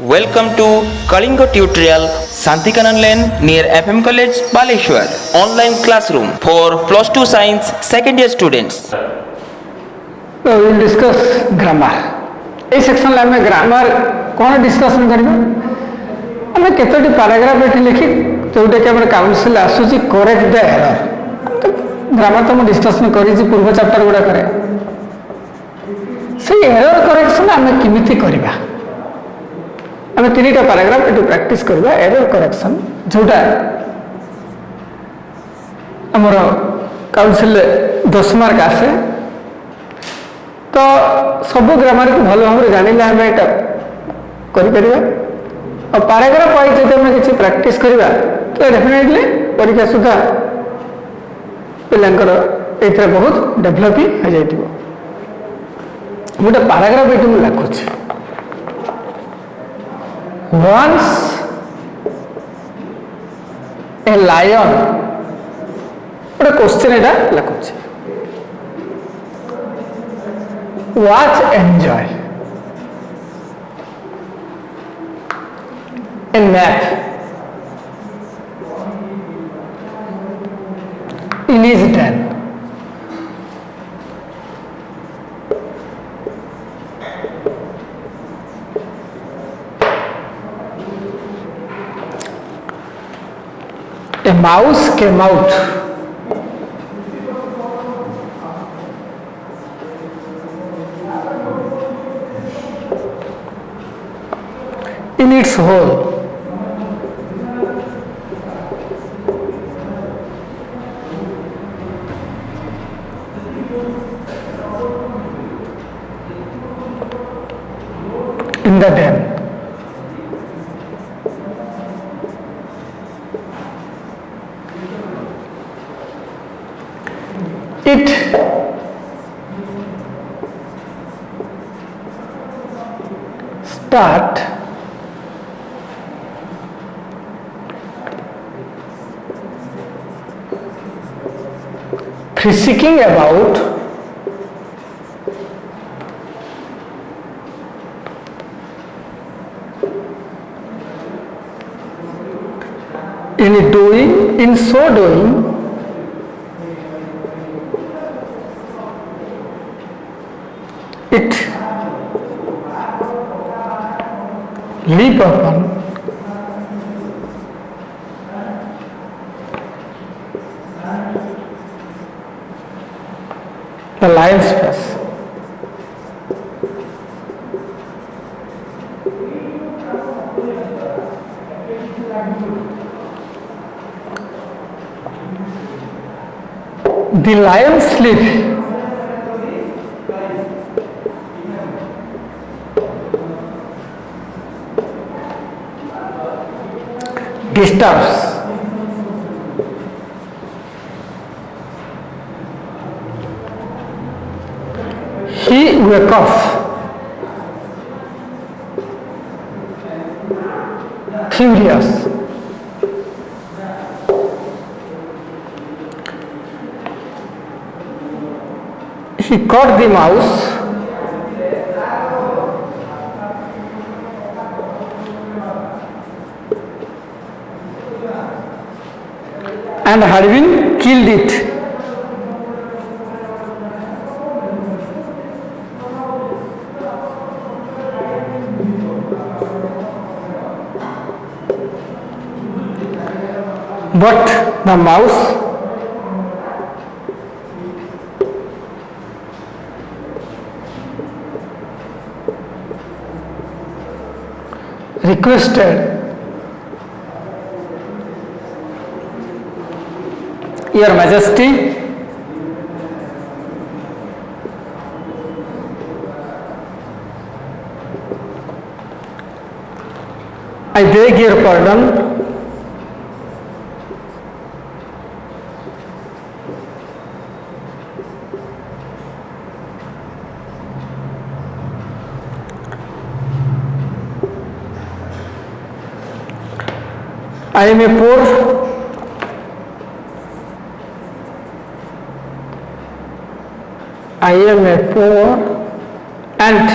Welcome to Kalinga Tutorial Santikanan Lane near FM College Baleshwar. Online classroom for plus 2 science second year students. We will discuss grammar. इस section में हमें grammar कौन discussion करबा हमें केतोटी paragraph एठी लिखि जोटा कि हमर काउंसिल आसुची करेक्ट द एरर तो ग्रामर तो हम डिस्कसन करी जी पूर्व चैप्टर गुडा करे से एरर करेक्शन हमें किमिति करबा हमें तीनटा पैराग्राफ एठी प्रैक्टिस करबा एरर करेक्शन जोटा हमर काउंसिल 10 मार्क आसे तो सब ग्रामर को भल भाव जान आम यहाँ कर और पैराग्राफ वाइज जब हमें किसी प्रैक्टिस करवा तो डेफिनेटली परीक्षा सुधा पिलांकर ये बहुत डेभलप ही हो जाए गोटे पैराग्राफ ये मुझे लिखुच्छी वंस ए लायन गोटे क्वेश्चन यहाँ लिखुच्छी watch enjoy a nap in his den a mouse came out in its hole. In the den. It start frisking about in so doing it leap upon the lion's face. The lion sleep disturbs he wake up furious. He caught the mouse and having killed it. But the mouse requested, Your Majesty, I beg your pardon. I am a poor ant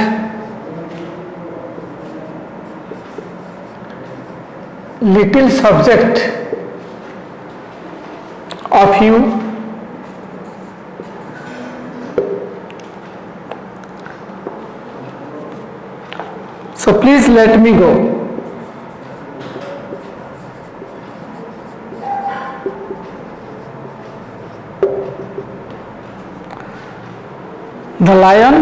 little subject of you. So please let me go. The lion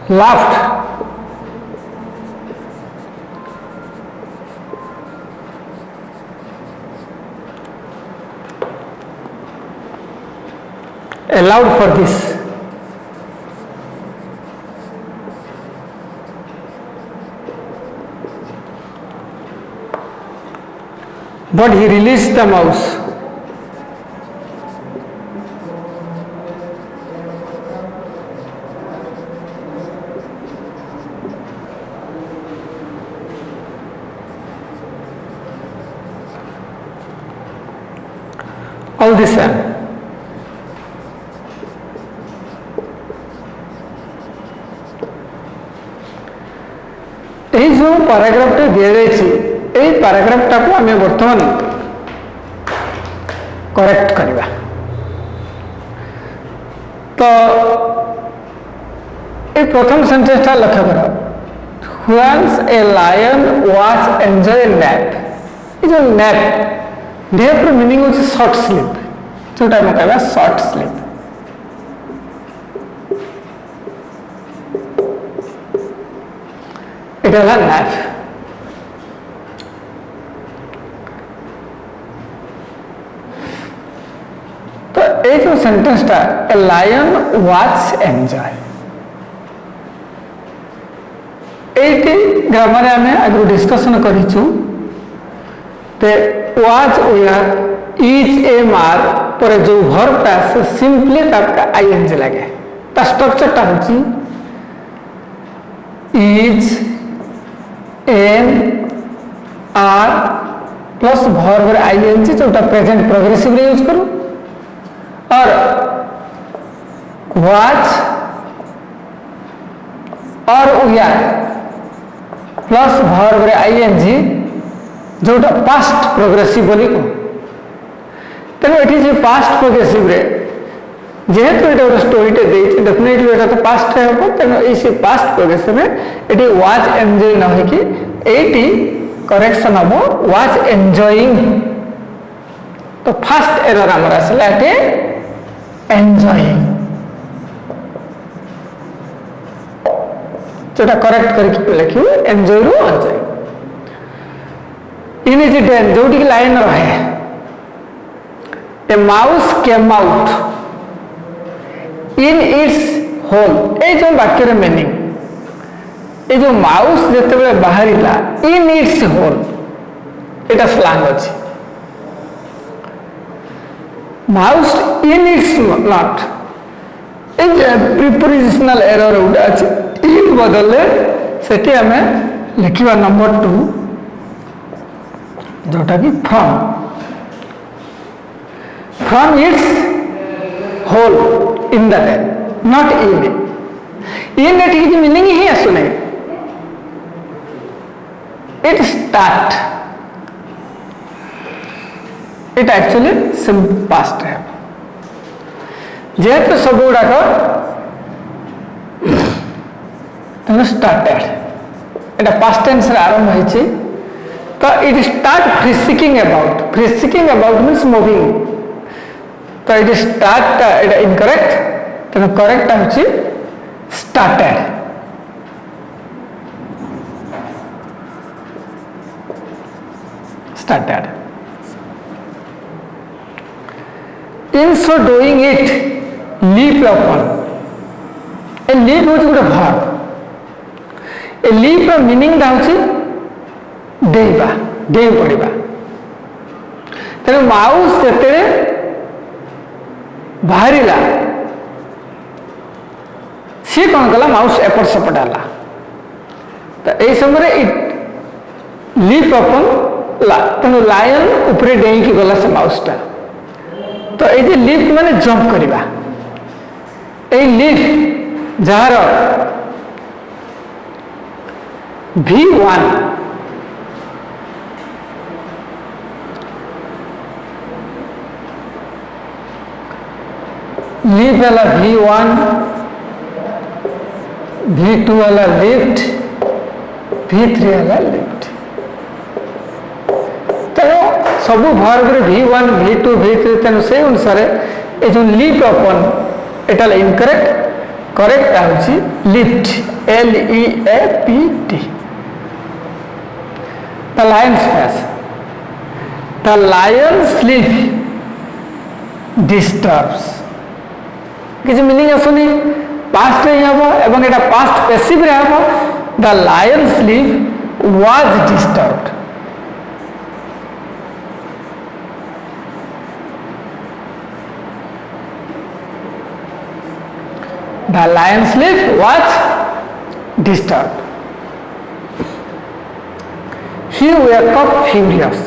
laughed. Allowed for this. But he released the mouse. All the same. এই যে প্যারাগ্রাফটা দিয়েছে এই প্যারাগ্রাফটাকে আমি বর্তমান correct করিবা তো এই প্রথম সেন্টেন্সটা লক্ষ্য কর Once a lion was enjoying nap. এই যে nap nap meaning হচ্ছে short sleep যেটা আমরা কইবা short sleep এটা হলো nap তো এই যে সেন্টেন্সটা a lion was enjoy এইটি গ্রামারে আমি আগে ডিসকাশন করিছু তে was where is am are পরে যে ভার্বটা আছে সিম্পলি তাকে আইএনজি লাগে তার স্ট্রাকচারটা হচ্ছে is am are plus verb ING जोटा प्रेजेंट प्रोग्रेसिव रे यूज करो और was और were प्लस verb आईएनजी जोटा पास्ट प्रोग्रेसिव बोली को तेणु ये जो पास्ट प्रोग्रेसिव रे जेहेतु ये गोटे स्टोरीटे डेफिनेटली ये तो पास्ट रे हम तेणु ये पास्ट प्रोग्रेसिव में ये वाज एंजॉय न हो कि ये करेक्शन हम वाज एंजॉयिंग तो फर्स्ट एरर आमर आसला ये एंजॉयिंग जोटा करेक्ट करके लिखियो एंजॉय रु एंजॉय इन इज इट जोटी लाइन रहे ए mouse came out in its hole ए जो वाक्य मीनिंग ये जो माउस जिते बाहर इन इट्स होल एटा स्लैंग अच्छे mouse in it's not prepositional error गोटे अच्छे इन बदले से आम लिखा नंबर 2 जोटा कि from its hole in the day not in एटी मीनिंग ही आसुना it start it actually simple past है जेहेतु सब गुड़ाक स्टार्टेड एटा पास्ट टेंस रे आरंभ होइछि तो इट स्टार्ट फ्रिसिकिंग अबाउट मीन्स मूविंग तो इट स्टार्ट एटा इनकरेक्ट तेणु करेक्ट होछि started in so doing it leap upon ए लीप होछि गोटे वर्ब ए लीप रो मीनिंग दा होछि डेइबा डेइ पड़िबा तेणु माउस जेते बाहरिला सी कौन कला माउस एपट सेपट हला तो यही समय इट लीप अपन तेणु लायन उपरे डेई की गला से माउसटा तो ये लीप माने जंप करवा ये लीप जार V1 लीप वाला V1, V2 वाला लिफ्ट, V3 वाला लिफ्ट। तेणु सब वर्ब V1 V2 V3 तेणु से अनुसार ये जो लीप अपन एटा इनकरेक्ट, करेक्ट आउची leapt LEAPT। The lion space, the lion sleep disturbs किसी मीनिंग आसुनी पास्ट रे हम एवं एटा पास्ट पैसिव रे हम the lion sleep was disturbed. The lion sleep was disturbed. He woke up furious.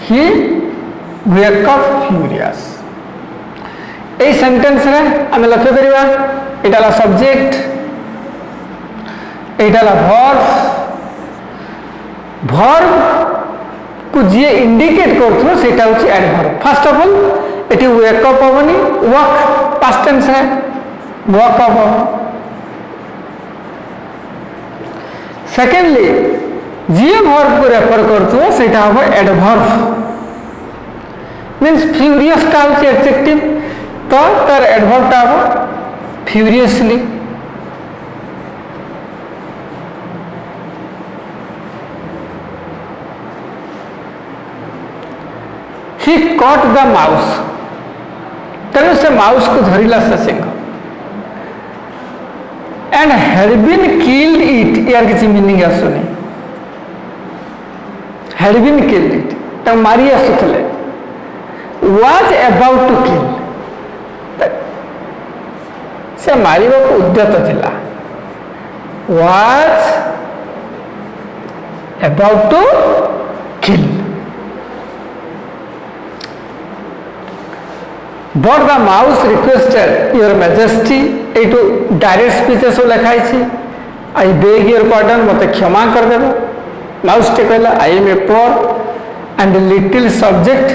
He woke up furious. এই sentence রে আমি লক্ষ্য করিবা এটা হলো সবজেক্ট, এটা হলো ভার্ব। ভার্ব কু যে ইন্ডিকেট করথো সেটা হচ্ছে অ্যাডভার্ব। ফার্স্ট অফ অল এটি ওয়েক আপ হবনি, ওয়াক পাস্ট টেন্স রে ওয়াক আপ হব। সেকেন্ডলি যে ভার্ব কু রেফার করথো সেটা হবে অ্যাডভার্ব। मीन्स फ्यूरियस टा हচ্ছে एडजेक्टिव, तो तार एडवर्ब टा हो furiously. He caught the mouse, तेणु से माउस को धरिला से सिंह। And had been killed it, यार किसी मीनिंग आसुनी। हैड बीन किल्ड इट तो मारी आसुथले, वाज अबाउट टू किल से मारिबा को उद्यत थिला। Was about to kill but the mouse requested your majesty. एटू डायरेक्ट स्पीचेस लिखाई आई बेग योर पार्डन, मत क्षमा कर देबो। माउस टे कहला I am a poor and little subject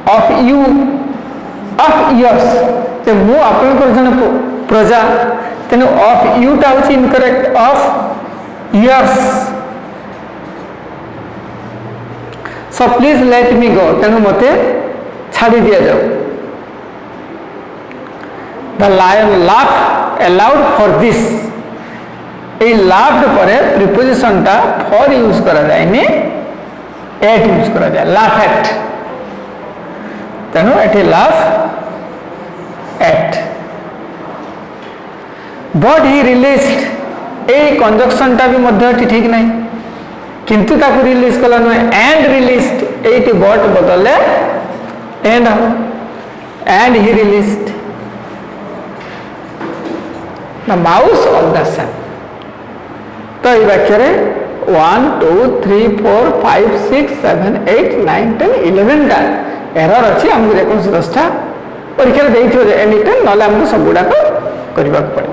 of you of years, ते मु आपनकर जने प्रजा, तेनु ऑफ यू टा होची incorrect, of years. So please let me go, तेनु मते छाड़ी दिया जाओ। The lion laugh aloud for this, ए लाफ्ड परे प्रीपोजिशन टा फॉर यूज करा जायनी, एट यूज करा जाय, लाफ एट। तेणु at laugh at. But he released, ए कंजक्शन टा भी मध्य ठीक नहीं, किंतु ताकू रिलीज कला नुहे, एंड रिलीज्ड एटी बट बदले एंड हम, and he released the mouse of the sun. तो ये वाक्य रे 1 2 3 4 5 6 7 8 9 10 11 टा एरर अच्छी, हमको देखो 10टा परीक्षा देइथो जे एनी टाइम नले हमको सब गुडा को करबा पड़े।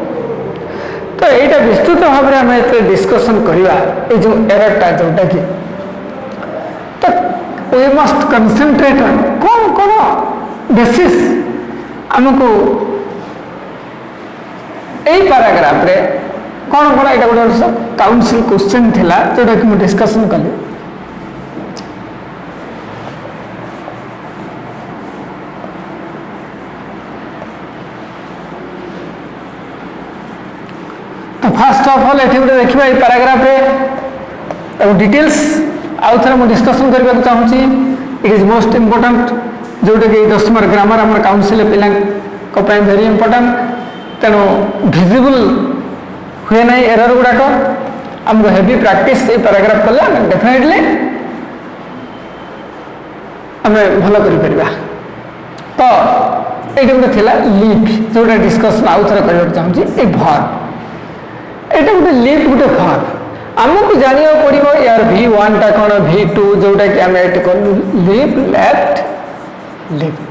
तो एटा विस्तृत भाव में हम एते डिस्कशन करबा ए जो एरर टा जोटा की, तो वी मस्ट कंसंट्रेट ऑन कोन कोन बेसिस हमको ए पैराग्राफ रे कोन कोन एटा गोटे काउंसिल क्वेश्चन थिला जोटा कि हम डिस्कशन कली। फर्स्ट ऑफ ऑल एठी गोटे देखिबा ए पैराग्राफ रे डिटेल्स आउ थरे हम डिस्कशन करबा चाहूची। इट इज मोस्ट इंपोर्टेंट, जोटा कि 10 नंबर ग्रामर हमर काउंसिल पिला को पे वेरी इंपोर्टेंट। तेणु विजिबल हुए नहीं एरर गुड़ाक, हमको हेवी प्रैक्टिस ये पैराग्राफ कले डेफिनेटली आम भल कर। तो ये गोटे थी लीप जोटा डिस्कसन आउ थे करने चाहूँगी। ये भर्ब एटा गोटे लीप गोटे भर्ब, आमको जाना पड़ो यार V1 टा कौन, V2 जोटा कि आम ये कलु लीप लेफ्ट लिफ्ट,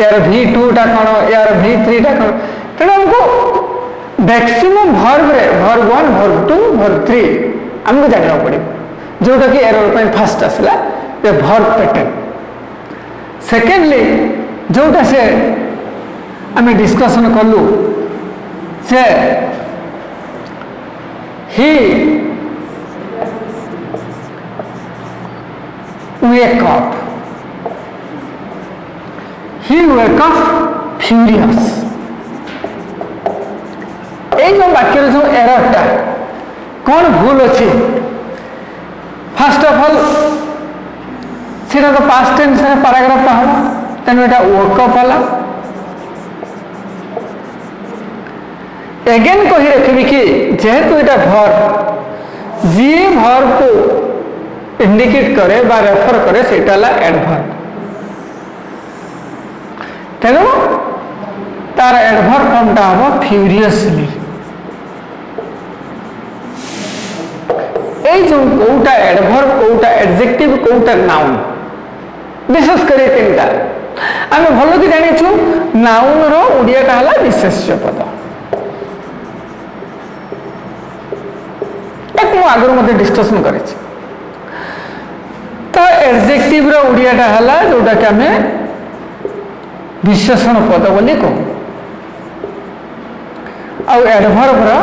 यार V2 टा कौन, यार V3 टा कौन। तेणु हमको मैक्सिमम वर्ब रे वर्ब 1 वर्ब 2 वर्ब 3 हमको जानना पड़े जोटा कि एरर पे फर्स्ट आसला ये वर्ब पैटर्न सेकेंडली जोटा से आम डिस्कशन कलु से ही wake up he wake up furious এই যে বাক্যের যে এররটা কোন ভুল আছে ফার্স্ট অফ অল সেটা তো পাস্ট টেন্সের প্যারাগ্রাফটা হলো তেমন এটা ওয়াক আপ হলা এগেন কহি রাখবি কি যেহেতু এটা ভার্ব যে ভার্ব को इंडिकेट करे बा रेफर करे सेटा ला एडवर्ब तेणु तार एडवर्ब फॉर्मटा हम फ्यूरियसली এই যে কোটা एडवर्ब কোটা एडजेक्टिव कोटा नाउन विशेष करे तीनटा आम भलो कि जानिछु नाउन रो ओडियाटा हला विशेष्य पद एक मु आगर मध्ये डिस्कशन करेछि तो एडजेक्टिव रो ओडियाटा हला जोटा कि आम विशेषण पद बोली कहू आ एडवर्ब रो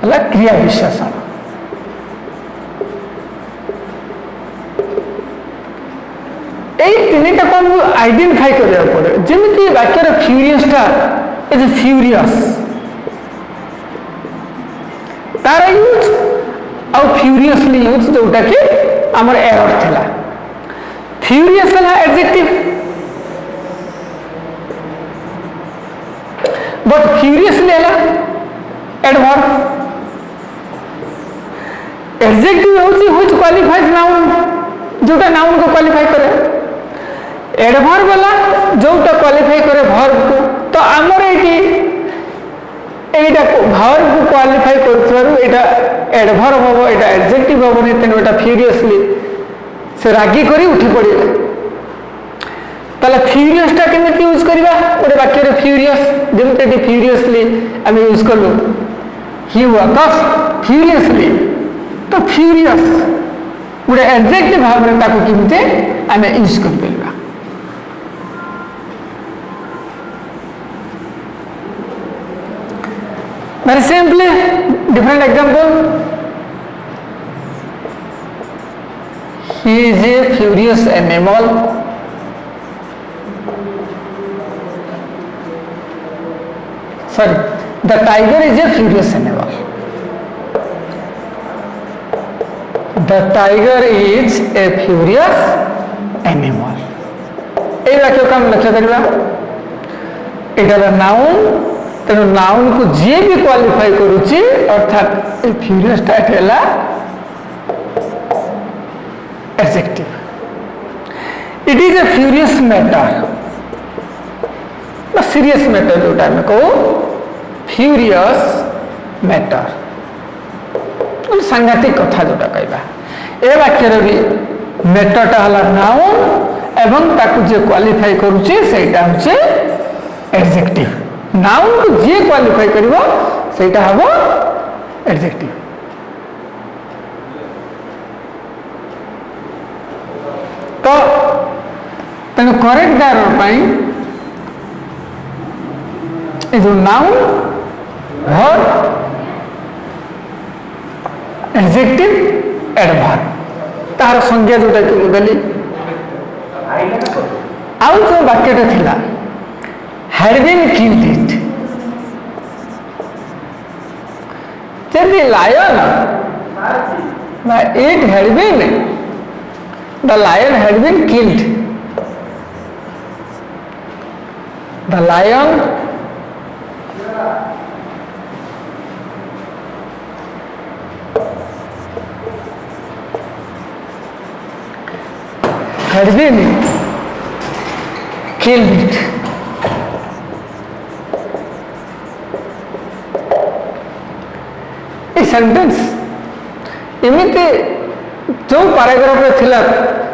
हला क्रिया विशेषण এই তিনটা কোন আইডেন্টিফাই করা পড়ে যেমিতি বাক্যর ফিউরিয়াসটা ইজ ফিউরিয়াস তার ইউজ ଆଉ फ्यूरियसली यूज जोटा कि आमर एरर थिला फ्यूरियस है एडजेक्टिव बट फ्यूरियसली है एडवर्ब एडजेक्टिव होची व्हिच क्वालिफाइज नाउन जोटा नाउन को क्वालिफाई करे एडवर्ब वाला जोटा क्वालिफाई करे वर्ब को तो आमर एटी एटा वर्ब को क्वालिफाई करथारु एटा एडवर्ब होबो एटा एडजेक्टिव होबो नै तेन एटा फ्यूरियसली से रागी करी उठी पड़िले ताले फ्यूरियसटा केमिति यूज करबा ओडे वाक्य रे फ्यूरियस जेमते फ्यूरियसली हम यूज करलो ही वर्क फ्यूरियसली तो फ्यूरियस ओडे एडजेक्टिव भाव रे ताको केमिति हम यूज कर पेलबा very simply different example he is a furious animal sorry the tiger is a furious animal the tiger is a furious animal এই বাক্য কাম লক্ষ্য করিবা এটা নাউন तेणु नाउन को जी भी क्वालिफाई करुच्ची अर्थात फ्यूरियस टाइट है adjective it is a furious matter serious matter जोटा आम कहू फ्यूरियस मैटर सांघातिक कथा जोटा कहबा ए वाक्य भी मैटरटा हला नाउन एवं ताकू जे क्वालिफाई करुच्ची सेटा होचे एडजेक्टिव नाउन को जी क्वालिफाई करिवो सेटा हबो एडजेक्टिव तो तेन करेक्ट दार पाई ए जो नाउन वर्ब एडजेक्टिव एडवर्ब तार संज्ञा जोटा कि मुदली आउ जो वाक्यटा थिला had been killed it the lion it had been the lion had been killed the lion had been killed it sentence एमती जो पैराग्राफ रे थिला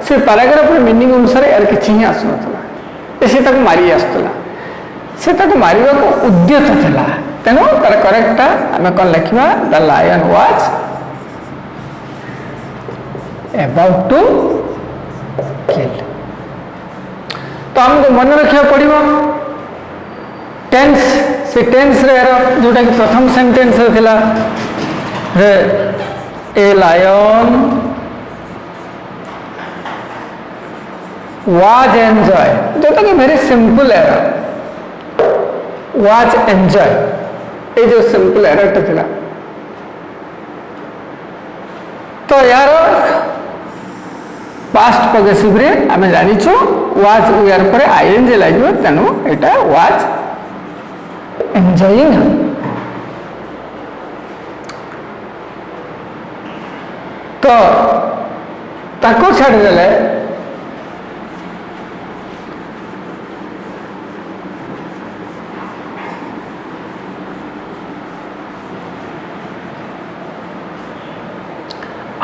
से पैराग्राफ रे मीनिंग अनुसार यार किछि ही आसु नथला से ताको मारी आस्तला से ताको मारिबा को उद्यत थिला तेनो तार करेक्टटा आमे कोन लिखिबा the lion was about to kill तो हमको मन रखिया पड़िबो टेंस से टेंस रे जोटा कि प्रथम सेंटेंस रे थिला रे ए लायन वाज एंजॉय जोटा कि very simple error was enjoy ये जो सिंपल एरर थिला तो यार पास्ट पॉजिटिव रे आमे जानि छु वाज यार पर आईएनजी लागो तनो एटा वाज एंजॉयिंग तो ताको छाड़ देले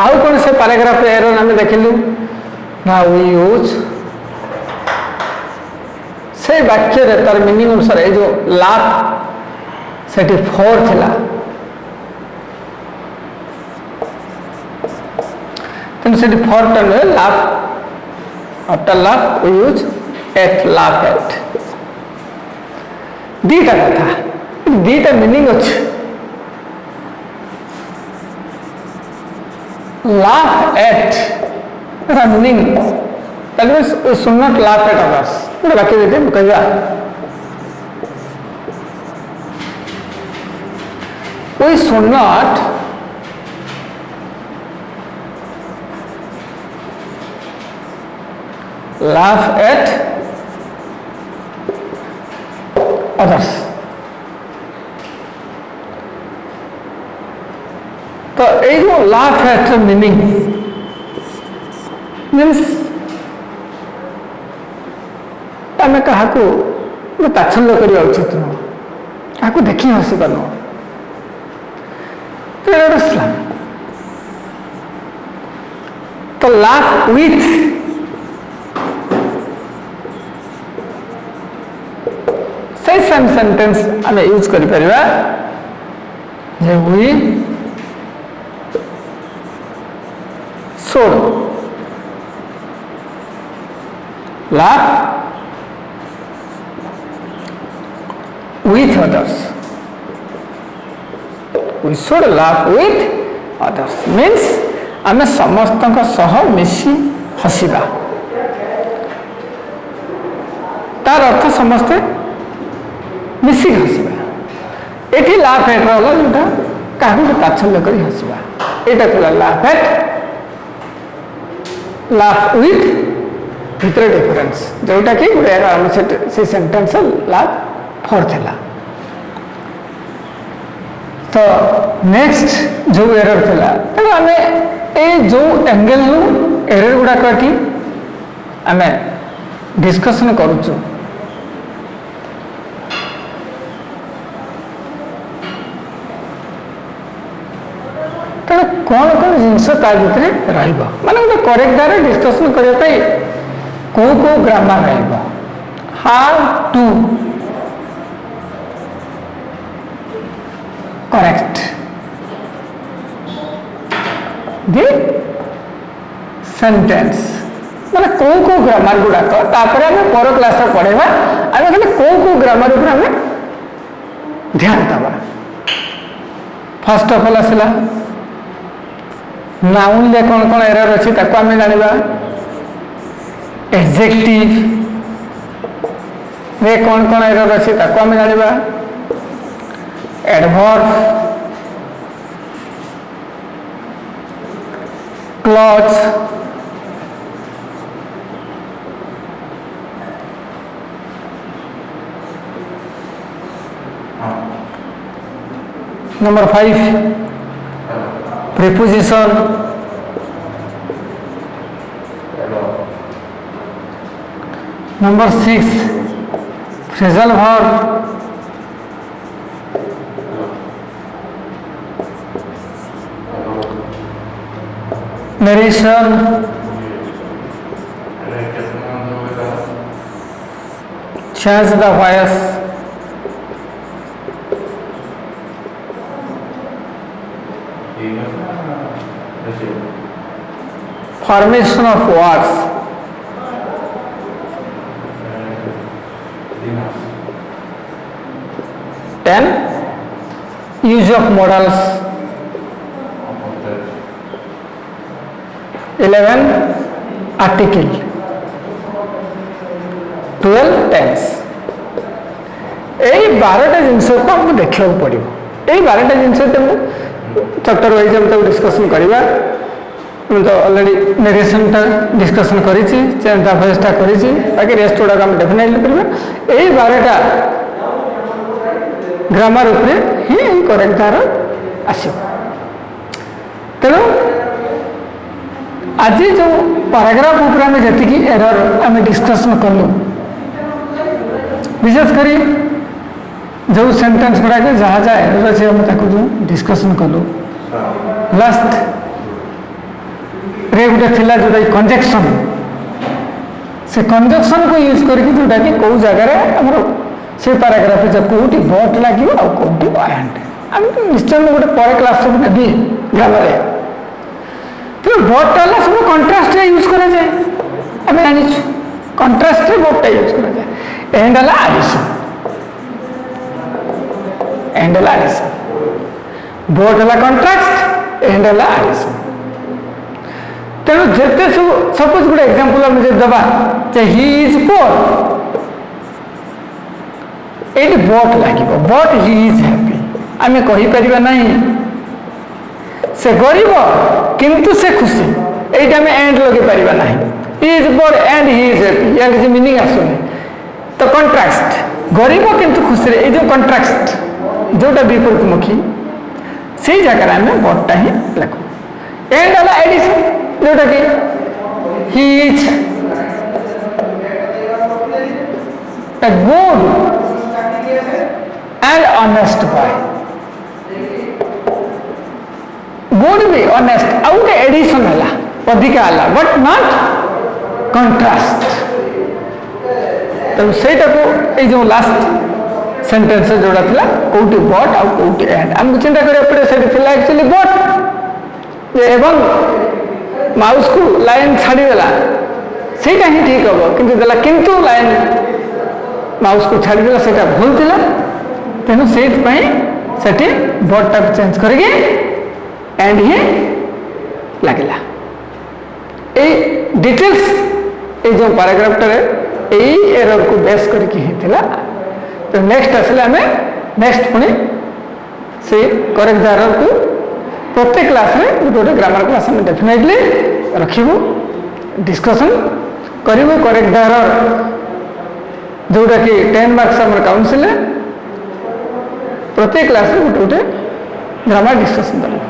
आउ कौन से पैराग्राफ एरर आम देखिलु ना वी यूज से वाक्य रे तार मीनिंग अनुसार ए जो लाभ सेठी फोर थिला तन सेठी फोर टन लाभ आफ्टर लाभ वी यूज एट लाभ एट दीटा कथा दीटा मीनिंग अच्छे laugh at running that means we should not laugh at others ଗୋଟେ ବାକ୍ୟ ଦେଇତେ କହିବା we should not laugh at others तो ये जो लाफ एट मीनिंग मीन्स आम क्या तात्सल्य करवा उचित नुह क्या देखी हसवा नुह तो स्लैंग तो लाफ विथ से सेम सेंटेंस आम यूज कर we should laugh with others. We should laugh with others means आमे समस्त सह मिसी हसिबा तार अर्थ समस्ते मिसी हसिबा एठी लाफ एट रहला जोटा काहू तात्सल्य करी हसिबा एटा थला लाफ एट laugh with भितर डिफरेंस जोटा कि से सेंटेंस लाभ फोर थिला तो नेक्स्ट जो एरर थिला तेणु आम ए जो एंगल एरर गुड़ा कि आम डिस्कशन करुचु कौन कौन जिनस भितर माने गोटे करेक्ट द्वारा डिस्कसन करने कौ कौ grammar how to correct the sentence माने कौ कौ ग्रामर गुड़ाक आम पर क्लास पढ़ेगा आम खाली कौ कौ ग्रामर आम ध्यान दबा फर्स्ट ऑफ ऑल आसला नाउन ले कौन कौन एरर अच्छी ताको आम जाना एडजेक्टिव रे कौन कौन एरर अच्छी ताको आम जाना adverb clause number 5 preposition number 6 phrasal verb narration change the voice formation of words. 10 use of modals. 11 article. 12 tense. এই 12টা ଜିନିଷକୁ ଆମକୁ ଦେଖିବାକୁ ପଡ଼ିବ। এই 12ଟା ଜିନିଷ ଚପ୍ଟର ୱାଇଜ୍ ଆମେ ତାକୁ ଡିସ୍କସନ୍ କରିବା। ମୁଁ ତ ଅଲରେଡ଼ି ନେରେସନ୍ଟା ଡିସ୍କସନ୍ କରିଛି, ତା ଭଏସ୍ଟା କରିଛି, ବାକି ରେଷ୍ଟ ଗୁଡ଼ାକ ଆମେ ଡେଫିନେଟଲି କରିବା। এই 12ଟା ଗ୍ରାମାର ଉପରେ ହିଁ ଏହି କରେକ୍ଟ ଧାର ଆସିବ। ତେଣୁ ଆଜି ଯେଉଁ ପାରାଗ୍ରାଫ ଉପରେ ଆମେ ଯେତିକି ଏରର ଆମେ ଡିସ୍କସନ୍ କଲୁ, ବିଶେଷ କରି ଯେଉଁ ସେଣ୍ଟେନ୍ସ ଗୁଡ଼ାକ ଯାହା ଯାହା ଏରର ଅଛି ଆମେ ତାକୁ ଯେଉଁ ଡିସ୍କସନ୍ କଲୁ, ଲାଷ୍ଟରେ ଗୋଟେ ଥିଲା ଯେଉଁଟାକି କଞ୍ଜେକ୍ସନ୍। ସେ କଞ୍ଜେକ୍ସନ୍କୁ ୟୁଜ୍ କରିକି ଯେଉଁଟାକି କେଉଁ ଜାଗାରେ ଆମର ସେ ପାରାଗ୍ରାଫରେ ଯେ କେଉଁଠି ବଟ୍ ଲାଗିବ ଆଉ କେଉଁଠି ଆଣ୍ଡ, ଆମେ ନିଶ୍ଚୟ ମୁଁ ଗୋଟେ ପରେ କ୍ଲାସ୍ ସବୁ ନେବି ଗ୍ରାମାରେ। ତେଣୁ ବଟ୍ଟା ହେଲା ସବୁ କଣ୍ଟ୍ରାଷ୍ଟରେ ୟୁଜ୍ କରାଯାଏ, ଆମେ ଜାଣିଛୁ କଣ୍ଟ୍ରାଷ୍ଟରେ ବଟ୍ଟା ୟୁଜ୍ କରାଯାଏ। ଏଣ୍ଡ ହେଲା ଆଡ଼ିସନ୍, एंड है एडिशन, बोट है कंट्रास्ट, एंड है एडिशन। तेणु जिते सब सपोज गोटे एग्जांपल आम दबा ही इज पोर, ये बट लगे बट ही इज हैप्पी, आम कहीपर ना से गरीब किंतु से खुशी, ये आम एंड लगे पार ना। He is poor and he is happy, या किसी मीनिंग आसुनी। तो कंट्रास्ट गरीब किंतु खुशी, ये जो कंट्रास्ट जोटा विपरीतमुखी से जगह आम बटटा ही लिखु। एंड है एडिशन जोटा कि he is a good and honest boy, good भी ऑनेस्ट आउ गोटे एडिशन है अधिका है बट नॉट कंट्रास्ट। तेणु से जो लास्ट सेंटेंस जोड़ा था कौटी बट आउ कौटी एंड आमको चिंता करिया पड़े। से एक्चुअली बट एवं माउस को लाइन छाड़ीदेला सेटा ही ठीक हम, किंतु देला किंतु लाइन माउस को छाड़ीदेला सेटा भूल थिला। तेणु से बटटा चेंज करके एंड ही लगिला। ए डिटेल्स ये जो पैराग्राफटारे यही एरर को बेस करके ही थिला। तो नेक्स्ट आसले आम नेक्स्ट पुणी से करेक्ट एरर को प्रत्येक क्लास में गोटे ग्रामर क्लास में डेफिनेटली रखिबू, डिस्कसन करूँ करेक्ट एरर जोटा कि 10 मार्क्स आम काउंसिल प्रत्येक क्लास में गोटे गोटे ग्रामर डिस्कसन करूँ।